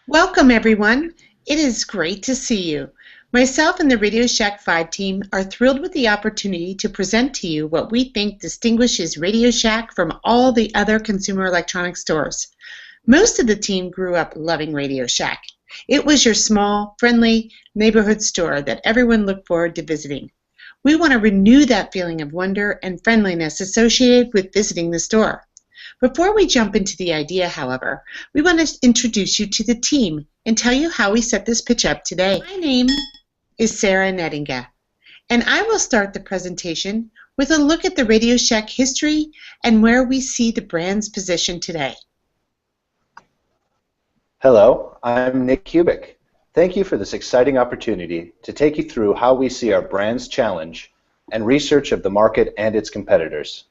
Welcome, everyone. It is great to see you. Myself and the RadioShack 5 team are thrilled with the opportunity to present to you what we think distinguishes RadioShack from all the other consumer electronics stores. Most of the team grew up loving RadioShack. It was your small, friendly neighborhood store that everyone looked forward to visiting. We want to renew that feeling of wonder and friendliness associated with visiting the store. Before we jump into the idea, however, we want to introduce you to the team and tell you how we set this pitch up today. My name is Sarah Nettinga, and I will start the presentation with a look at the RadioShack history and where we see the brand's position today. Hello, I'm Nick Kubik. Thank you for this exciting opportunity to take you through how we see our brand's challenge and research of the market and its competitors.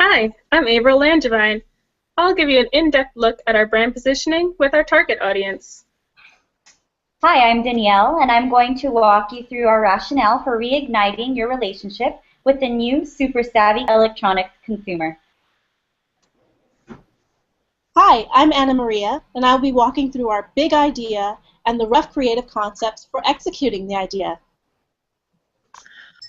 Hi, I'm April Langevine. I'll give you an in-depth look at our brand positioning with our target audience. Hi, I'm Danielle, and I'm going to walk you through our rationale for reigniting your relationship with the new super savvy electronics consumer. Hi, I'm Anna Maria, and I'll be walking through our big idea and the rough creative concepts for executing the idea.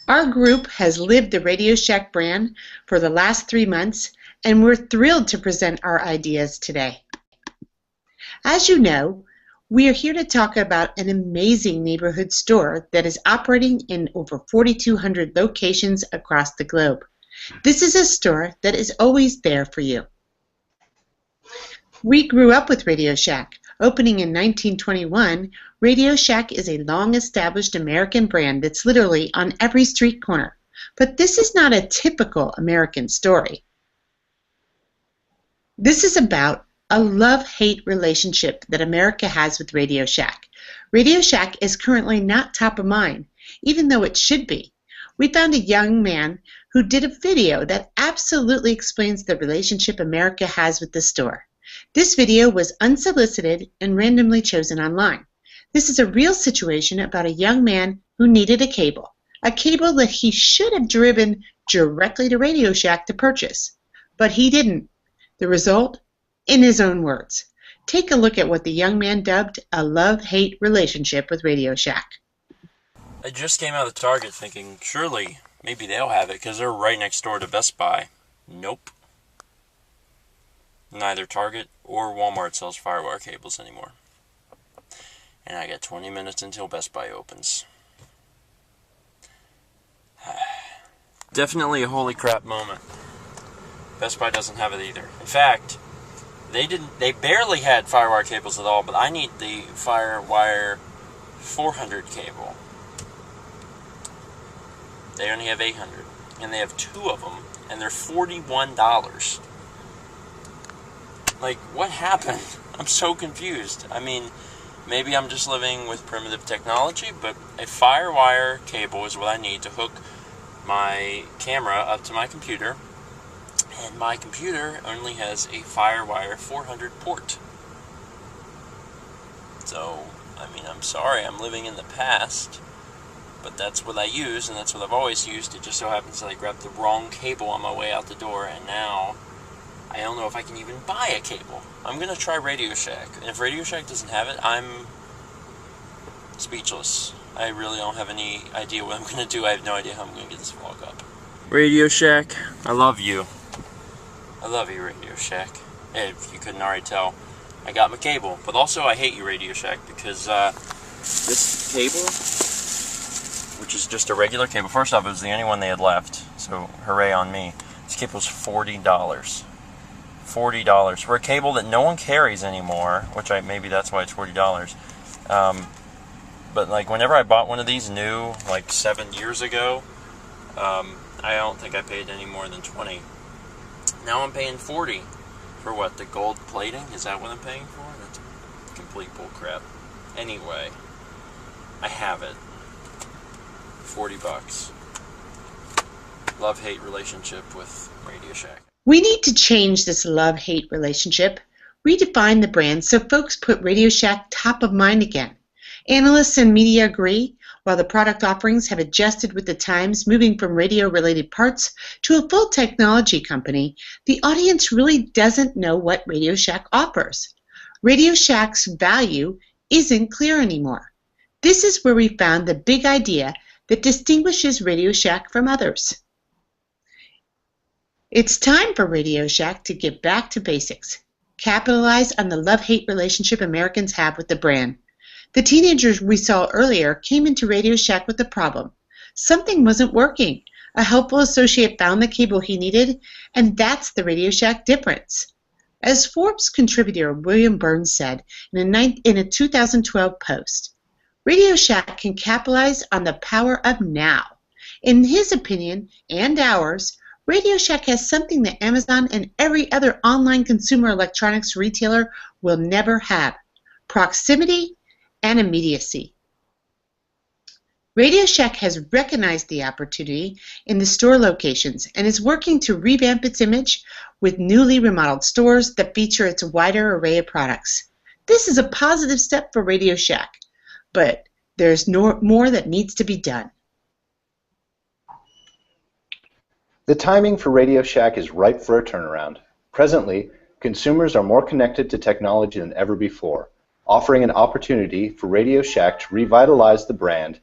Our group has lived the RadioShack brand for the last 3 months, and we're thrilled to present our ideas today. As you know, we are here to talk about an amazing neighborhood store that is operating in over 4,200 locations across the globe. This is a store that is always there for you. We grew up with RadioShack. Opening in 1921, RadioShack is a long-established American brand that's literally on every street corner. But this is not a typical American story. This is about a love-hate relationship that America has with RadioShack. RadioShack is currently not top of mind, even though it should be. We found a young man who did a video that absolutely explains the relationship America has with the store. This video was unsolicited and randomly chosen online. This is a real situation about a young man who needed a cable that he should have driven directly to RadioShack to purchase. But he didn't. The result? In his own words. Take a look at what the young man dubbed a love-hate relationship with RadioShack. I just came out of Target thinking, surely, maybe they'll have it because they're right next door to Best Buy. Nope. Neither Target or Walmart sells firewire cables anymore. And I got 20 minutes until Best Buy opens. Definitely a holy crap moment. Best Buy doesn't have it either. In fact, they barely had firewire cables at all, but I need the firewire 400 cable. They only have 800, and they have 2 of them, and they're $41. Like, what happened? I'm so confused. I mean, maybe I'm just living with primitive technology, but a firewire cable is what I need to hook my camera up to my computer, and my computer only has a firewire 400 port. So, I mean, I'm sorry, I'm living in the past, but that's what I use, and that's what I've always used. It just so happens that I grabbed the wrong cable on my way out the door, and now I don't know if I can even buy a cable. I'm going to try RadioShack, and if RadioShack doesn't have it, I'm speechless. I really don't have any idea what I'm going to do. I have no idea how I'm going to get this vlog up. RadioShack, I love you. I love you, RadioShack. Hey, if you couldn't already tell, I got my cable. But also, I hate you, RadioShack, because this cable, which is just a regular cable, first off, it was the only one they had left, so hooray on me. This cable was $40. $40 for a cable that no one carries anymore, which maybe that's why it's $40. But like whenever I bought one of these new, like 7 years ago, I don't think I paid any more than 20. Now I'm paying 40 for what, the gold plating? Is that what I'm paying for? That's complete bullcrap. Anyway, I have it. 40 bucks. Love-hate relationship with RadioShack. We need to change this love-hate relationship, redefine the brand so folks put RadioShack top of mind again. Analysts and media agree, while the product offerings have adjusted with the times, moving from radio-related parts to a full technology company, the audience really doesn't know what RadioShack offers. Radio Shack's value isn't clear anymore. This is where we found the big idea that distinguishes Radio Shack from others. It's time for Radio Shack to get back to basics. Capitalize on the love-hate relationship Americans have with the brand. The teenagers we saw earlier came into Radio Shack with a problem. Something wasn't working. A helpful associate found the cable he needed, and that's the Radio Shack difference. As Forbes contributor William Burns said in a 2012 post, Radio Shack can capitalize on the power of now. In his opinion, and ours, Radio Shack has something that Amazon and every other online consumer electronics retailer will never have: proximity and immediacy. Radio Shack has recognized the opportunity in the store locations and is working to revamp its image with newly remodeled stores that feature its wider array of products. This is a positive step for Radio Shack, but there's more that needs to be done. The timing for Radio Shack is ripe for a turnaround. Presently, consumers are more connected to technology than ever before, offering an opportunity for Radio Shack to revitalize the brand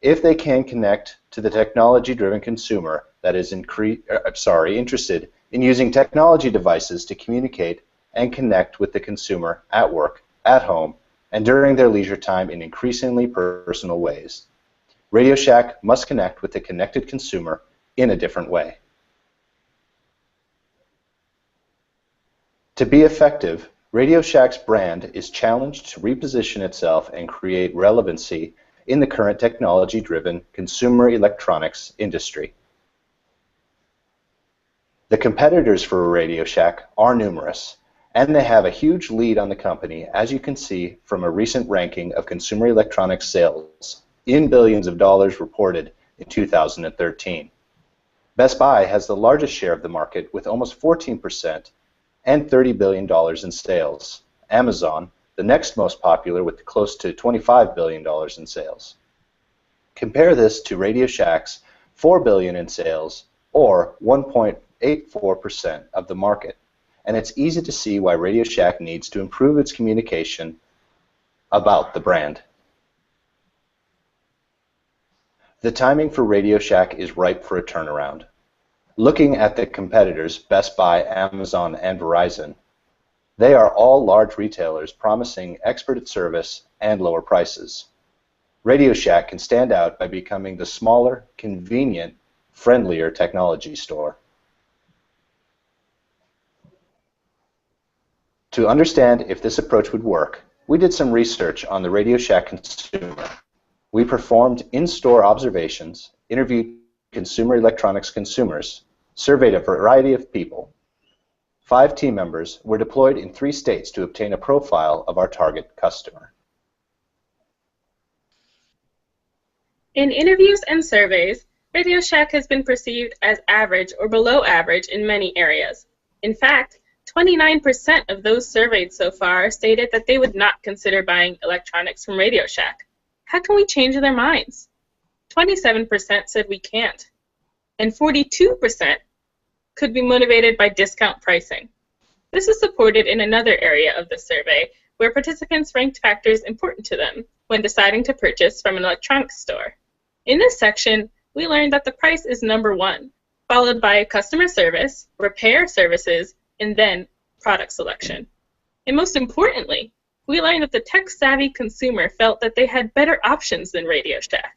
if they can connect to the technology-driven consumer that is interested in using technology devices to communicate and connect with the consumer at work, at home, and during their leisure time in increasingly personal ways. Radio Shack must connect with the connected consumer in a different way. To be effective, Radio Shack's brand is challenged to reposition itself and create relevancy in the current technology-driven consumer electronics industry. The competitors for Radio Shack are numerous, and they have a huge lead on the company, as you can see from a recent ranking of consumer electronics sales in billions of dollars reported in 2013. Best Buy has the largest share of the market with almost 14% and $30 billion in sales. Amazon, the next most popular with close to $25 billion in sales. Compare this to Radio Shack's $4 billion in sales, or 1.84% of the market, and it's easy to see why Radio Shack needs to improve its communication about the brand. The timing for Radio Shack is ripe for a turnaround. Looking at the competitors, Best Buy, Amazon, and Verizon, they are all large retailers promising expert service and lower prices. Radio Shack can stand out by becoming the smaller, convenient, friendlier technology store. To understand if this approach would work, we did some research on the Radio Shack consumer. We performed in-store observations, interviewed consumer electronics consumers, surveyed a variety of people. 5 team members were deployed in 3 states to obtain a profile of our target customer. In interviews and surveys, Radio Shack has been perceived as average or below average in many areas. In fact, 29% of those surveyed so far stated that they would not consider buying electronics from Radio Shack. How can we change their minds? 27% said we can't, and 42% could be motivated by discount pricing. This is supported in another area of the survey where participants ranked factors important to them when deciding to purchase from an electronics store. In this section, we learned that the price is number 1, followed by customer service, repair services, and then product selection. And most importantly, we learned that the tech-savvy consumer felt that they had better options than Radio Shack.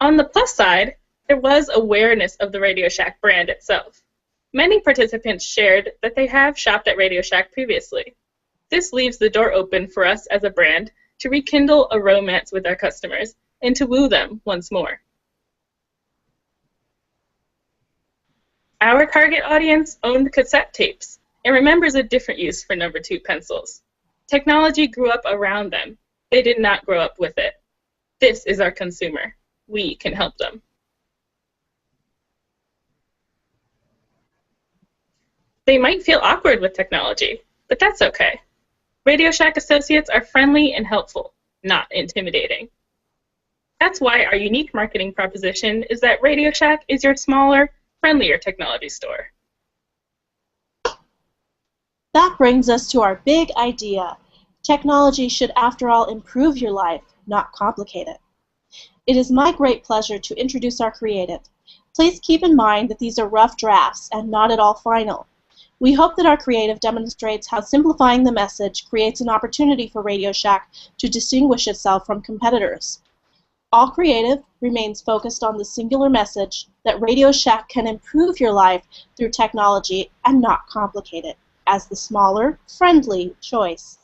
On the plus side, there was awareness of the Radio Shack brand itself. Many participants shared that they have shopped at Radio Shack previously. This leaves the door open for us as a brand to rekindle a romance with our customers and to woo them once more. Our target audience owned cassette tapes and remembers a different use for number 2 pencils. Technology grew up around them. They did not grow up with it. This is our consumer. We can help them. They might feel awkward with technology, but that's okay. Radio Shack associates are friendly and helpful, not intimidating. That's why our unique marketing proposition is that Radio Shack is your smaller, friendlier technology store. That brings us to our big idea. Technology should, after all, improve your life, not complicate it. It is my great pleasure to introduce our creative. Please keep in mind that these are rough drafts and not at all final. We hope that our creative demonstrates how simplifying the message creates an opportunity for RadioShack to distinguish itself from competitors. All creative remains focused on the singular message that RadioShack can improve your life through technology and not complicate it, as the smaller, friendly choice.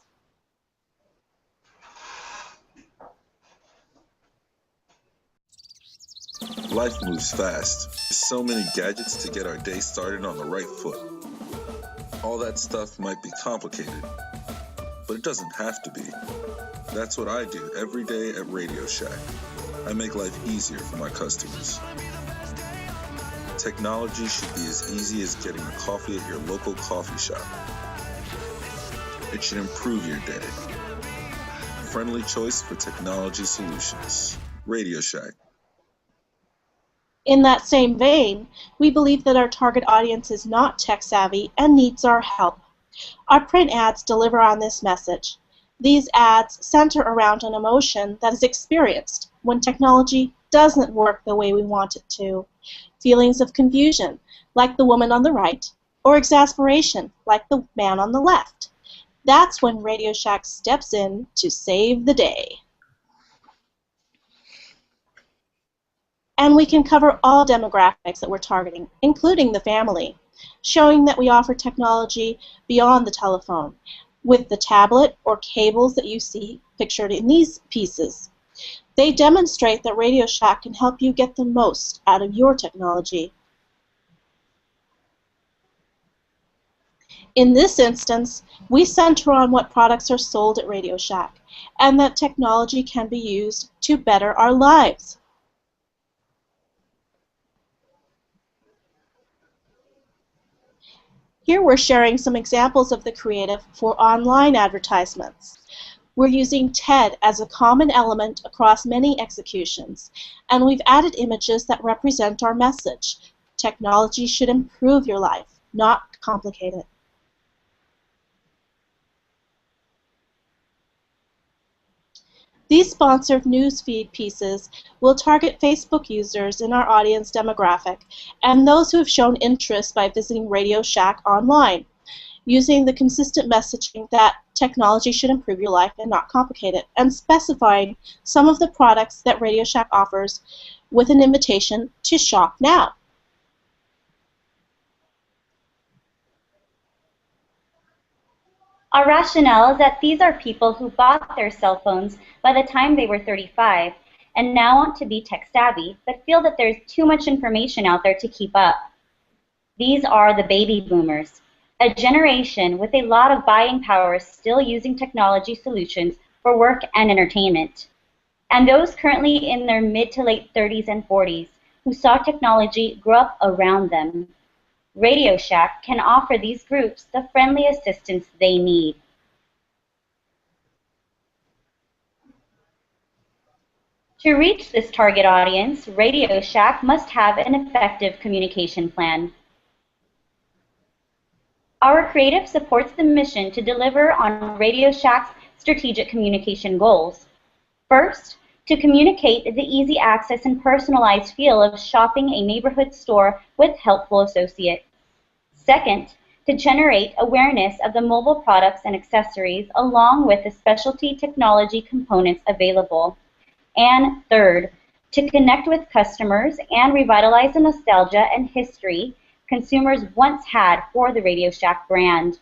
Life moves fast. There's so many gadgets to get our day started on the right foot. All that stuff might be complicated, but it doesn't have to be. That's what I do every day at RadioShack. I make life easier for my customers. Technology should be as easy as getting a coffee at your local coffee shop. It should improve your day. Friendly choice for technology solutions. RadioShack. In that same vein, we believe that our target audience is not tech-savvy and needs our help. Our print ads deliver on this message. These ads center around an emotion that is experienced when technology doesn't work the way we want it to. Feelings of confusion, like the woman on the right, or exasperation, like the man on the left. That's when RadioShack steps in to save the day. And we can cover all demographics that we're targeting, including the family, showing that we offer technology beyond the telephone, with the tablet or cables that you see pictured in these pieces. They demonstrate that RadioShack can help you get the most out of your technology. In this instance, we center on what products are sold at RadioShack, and that technology can be used to better our lives. Here we're sharing some examples of the creative for online advertisements. We're using TED as a common element across many executions, and we've added images that represent our message. Technology should improve your life, not complicate it. These sponsored newsfeed pieces will target Facebook users in our audience demographic and those who have shown interest by visiting RadioShack online, using the consistent messaging that technology should improve your life and not complicate it, and specifying some of the products that RadioShack offers with an invitation to shop now. Our rationale is that these are people who bought their cell phones by the time they were 35 and now want to be tech savvy, but feel that there's too much information out there to keep up. These are the baby boomers, a generation with a lot of buying power still using technology solutions for work and entertainment, and those currently in their mid to late 30s and 40s who saw technology grow up around them. RadioShack can offer these groups the friendly assistance they need. To reach this target audience, RadioShack must have an effective communication plan. Our creative supports the mission to deliver on RadioShack's strategic communication goals. First, to communicate the easy access and personalized feel of shopping a neighborhood store with helpful associates. Second, to generate awareness of the mobile products and accessories along with the specialty technology components available. And third, to connect with customers and revitalize the nostalgia and history consumers once had for the RadioShack brand.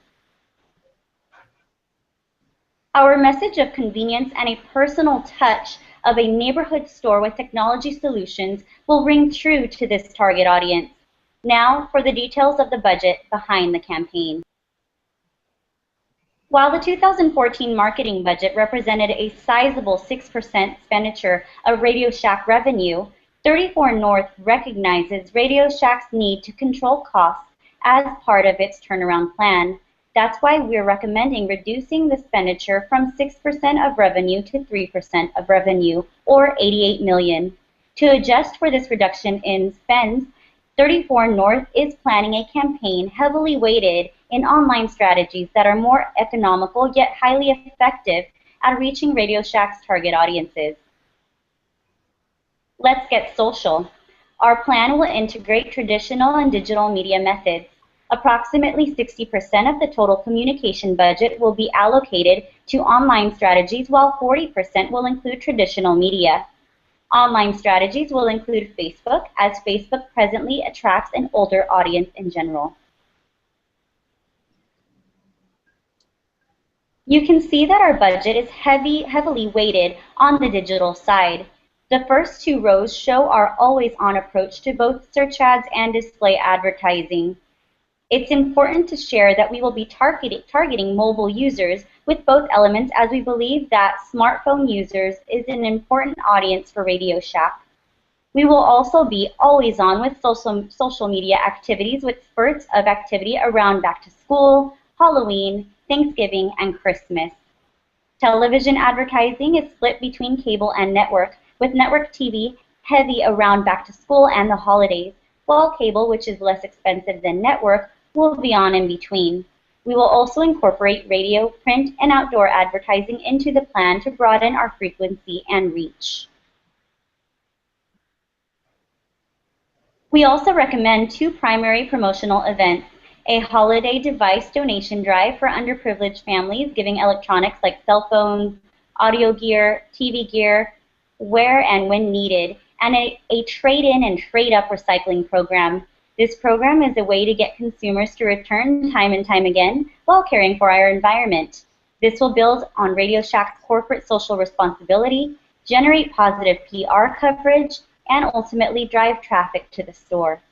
Our message of convenience and a personal touch of a neighborhood store with technology solutions will ring true to this target audience. Now for the details of the budget behind the campaign. While the 2014 marketing budget represented a sizable 6% expenditure of RadioShack revenue, 34 North recognizes RadioShack's need to control costs as part of its turnaround plan. That's why we're recommending reducing the expenditure from 6% of revenue to 3% of revenue, or $88 million. To adjust for this reduction in spends, 34 North is planning a campaign heavily weighted in online strategies that are more economical yet highly effective at reaching RadioShack's target audiences. Let's get social. Our plan will integrate traditional and digital media methods. Approximately 60% of the total communication budget will be allocated to online strategies, while 40% will include traditional media. Online strategies will include Facebook, as Facebook presently attracts an older audience in general. You can see that our budget is heavily weighted on the digital side. The first two rows show our always-on approach to both search ads and display advertising. It's important to share that we will be targeting mobile users with both elements, as we believe that smartphone users is an important audience for RadioShack. We will also be always on with social media activities, with spurts of activity around back to school, Halloween, Thanksgiving, and Christmas. Television advertising is split between cable and network, with network TV heavy around back to school and the holidays, while cable, which is less expensive than network, will be on in between. We will also incorporate radio, print, and outdoor advertising into the plan to broaden our frequency and reach. We also recommend two primary promotional events: a holiday device donation drive for underprivileged families, giving electronics like cell phones, audio gear, TV gear, where and when needed, and a trade-in and trade-up recycling program. This program is a way to get consumers to return time and time again while caring for our environment. This will build on RadioShack's corporate social responsibility, generate positive PR coverage, and ultimately drive traffic to the store.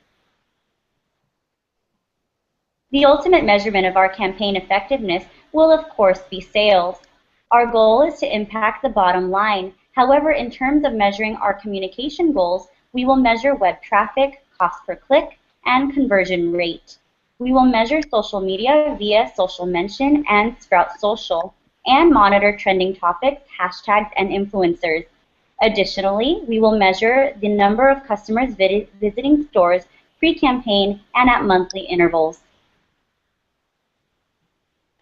The ultimate measurement of our campaign effectiveness will, of course, be sales. Our goal is to impact the bottom line. However, in terms of measuring our communication goals, we will measure web traffic, cost per click, and conversion rate. We will measure social media via Social Mention and Sprout Social, and monitor trending topics, hashtags, and influencers. Additionally, we will measure the number of customers visiting stores pre-campaign and at monthly intervals.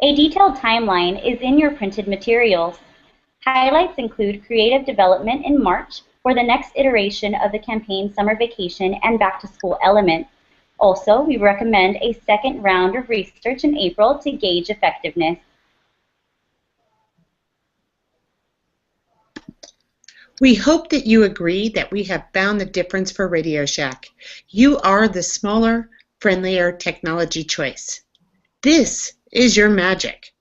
A detailed timeline is in your printed materials. Highlights include creative development in March for the next iteration of the campaign summer vacation and back-to-school elements. Also, we recommend a second round of research in April to gauge effectiveness. We hope that you agree that we have found the difference for RadioShack. You are the smaller, friendlier technology choice. This is your magic.